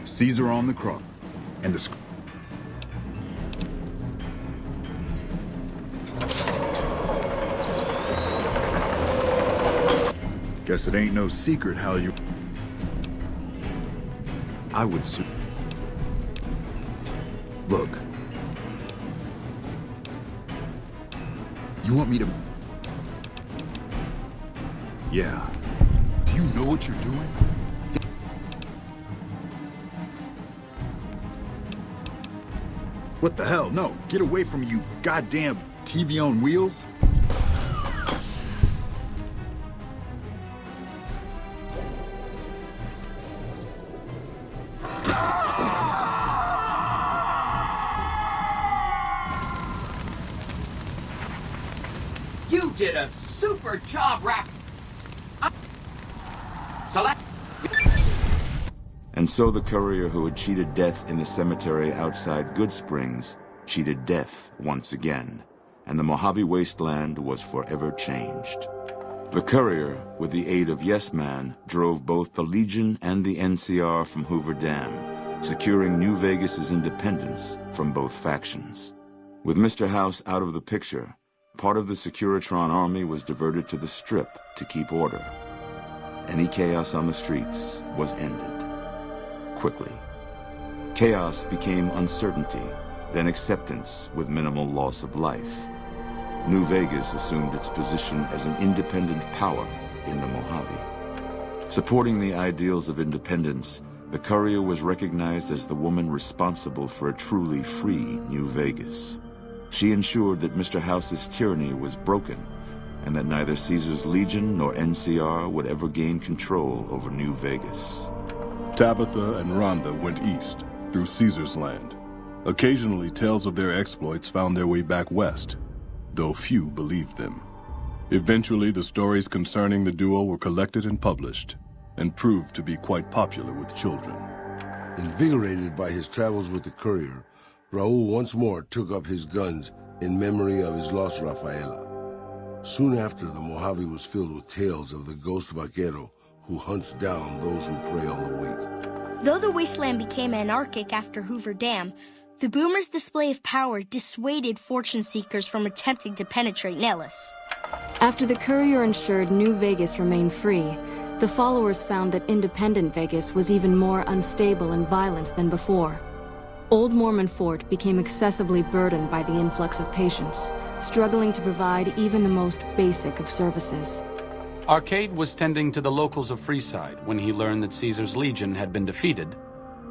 Caesar on the cross, and the... Guess it ain't no secret how you... I would Look. You want me to... Yeah. Do you know what you're doing? What the hell? No, get away from me, you goddamn TV on wheels. You did a super job, Rap. And so the courier who had cheated death in the cemetery outside Goodsprings cheated death once again, and the Mojave Wasteland was forever changed. The courier, with the aid of Yes Man, drove both the Legion and the NCR from Hoover Dam, securing New Vegas's independence from both factions. With Mr. House out of the picture, part of the Securitron army was diverted to the Strip to keep order. Any chaos on the streets was ended. Quickly. Chaos became uncertainty, then acceptance with minimal loss of life. New Vegas assumed its position as an independent power in the Mojave. Supporting the ideals of independence, the courier was recognized as the woman responsible for a truly free New Vegas. She ensured that Mr. House's tyranny was broken, and that neither Caesar's Legion nor NCR would ever gain control over New Vegas. Tabitha and Rhonda went east, through Caesar's land. Occasionally, tales of their exploits found their way back west, though few believed them. Eventually, the stories concerning the duo were collected and published, and proved to be quite popular with children. Invigorated by his travels with the courier, Raul once more took up his guns in memory of his lost Rafaela. Soon after, the Mojave was filled with tales of the ghost vaquero who hunts down those who prey on the weak. Though the wasteland became anarchic after Hoover Dam, the Boomers' display of power dissuaded fortune seekers from attempting to penetrate Nellis. After the courier ensured New Vegas remained free, the followers found that independent Vegas was even more unstable and violent than before. Old Mormon Fort became excessively burdened by the influx of patients, struggling to provide even the most basic of services. Arcade was tending to the locals of Freeside when he learned that Caesar's Legion had been defeated,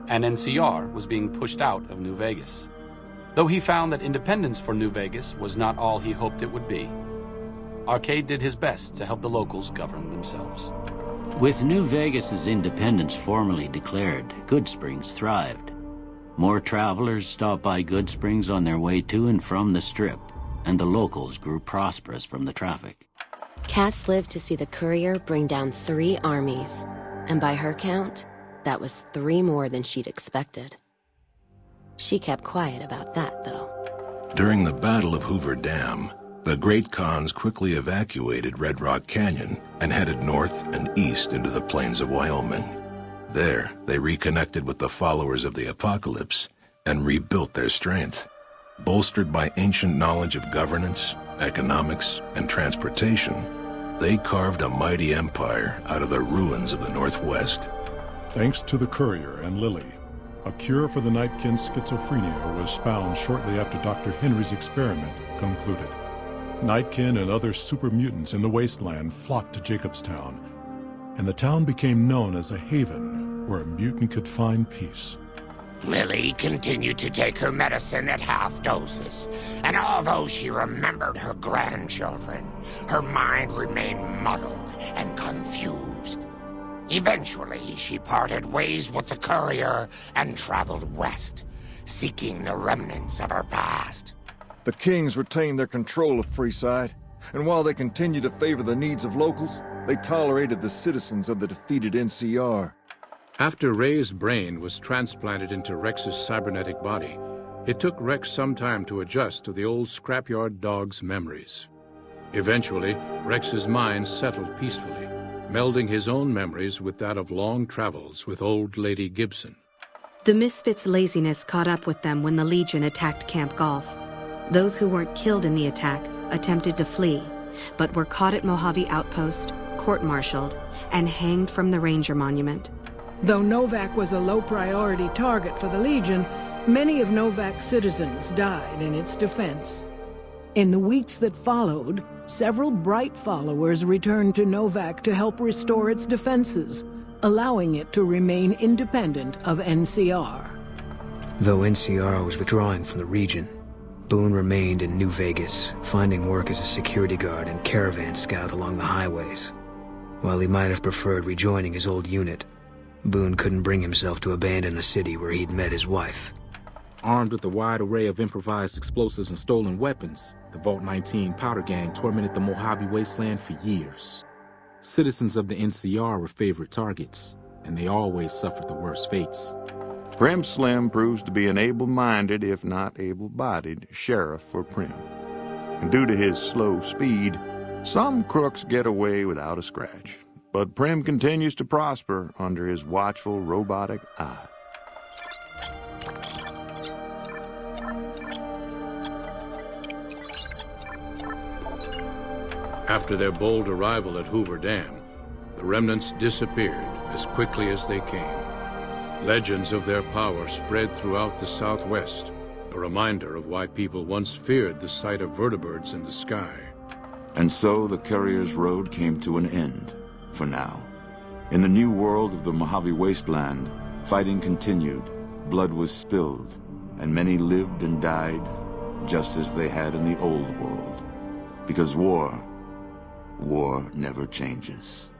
and NCR was being pushed out of New Vegas. Though he found that independence for New Vegas was not all he hoped it would be, Arcade did his best to help the locals govern themselves. With New Vegas's independence formally declared, Goodsprings thrived. More travelers stopped by Goodsprings on their way to and from the Strip, and the locals grew prosperous from the traffic. Cass lived to see the courier bring down 3 armies, and by her count, that was 3 more than she'd expected. She kept quiet about that, though. During the Battle of Hoover Dam, the Great Khans quickly evacuated Red Rock Canyon and headed north and east into the plains of Wyoming. There, they reconnected with the followers of the Apocalypse and rebuilt their strength. Bolstered by ancient knowledge of governance, economics, and transportation, they carved a mighty empire out of the ruins of the Northwest. Thanks to the courier and Lily, a cure for the Nightkin's schizophrenia was found shortly after Dr. Henry's experiment concluded. Nightkin and other super mutants in the wasteland flocked to Jacobstown, and the town became known as a haven where a mutant could find peace. Lily continued to take her medicine at half doses, and although she remembered her grandchildren, her mind remained muddled and confused. Eventually, she parted ways with the courier and traveled west, seeking the remnants of her past. The Kings retained their control of Freeside, and while they continued to favor the needs of locals, they tolerated the citizens of the defeated NCR. After Ray's brain was transplanted into Rex's cybernetic body, it took Rex some time to adjust to the old scrapyard dog's memories. Eventually, Rex's mind settled peacefully, melding his own memories with that of long travels with old Lady Gibson. The Misfits' laziness caught up with them when the Legion attacked Camp Golf. Those who weren't killed in the attack attempted to flee, but were caught at Mojave Outpost, court-martialed, and hanged from the Ranger Monument. Though Novak was a low-priority target for the Legion, many of Novak's citizens died in its defense. In the weeks that followed, several bright followers returned to Novak to help restore its defenses, allowing it to remain independent of NCR. Though NCR was withdrawing from the region, Boone remained in New Vegas, finding work as a security guard and caravan scout along the highways. While he might have preferred rejoining his old unit, Boone couldn't bring himself to abandon the city where he'd met his wife. Armed with a wide array of improvised explosives and stolen weapons, the Vault 19 powder gang tormented the Mojave Wasteland for years. Citizens of the NCR were favorite targets, and they always suffered the worst fates. Prim Slim proves to be an able-minded, if not able-bodied, sheriff for Prim. And due to his slow speed, some crooks get away without a scratch. But Prim continues to prosper under his watchful, robotic eye. After their bold arrival at Hoover Dam, the remnants disappeared as quickly as they came. Legends of their power spread throughout the Southwest, a reminder of why people once feared the sight of vertibirds in the sky. And so the Courier's Road came to an end, for now. In the new world of the Mojave Wasteland, fighting continued, blood was spilled, and many lived and died just as they had in the old world. Because war never changes.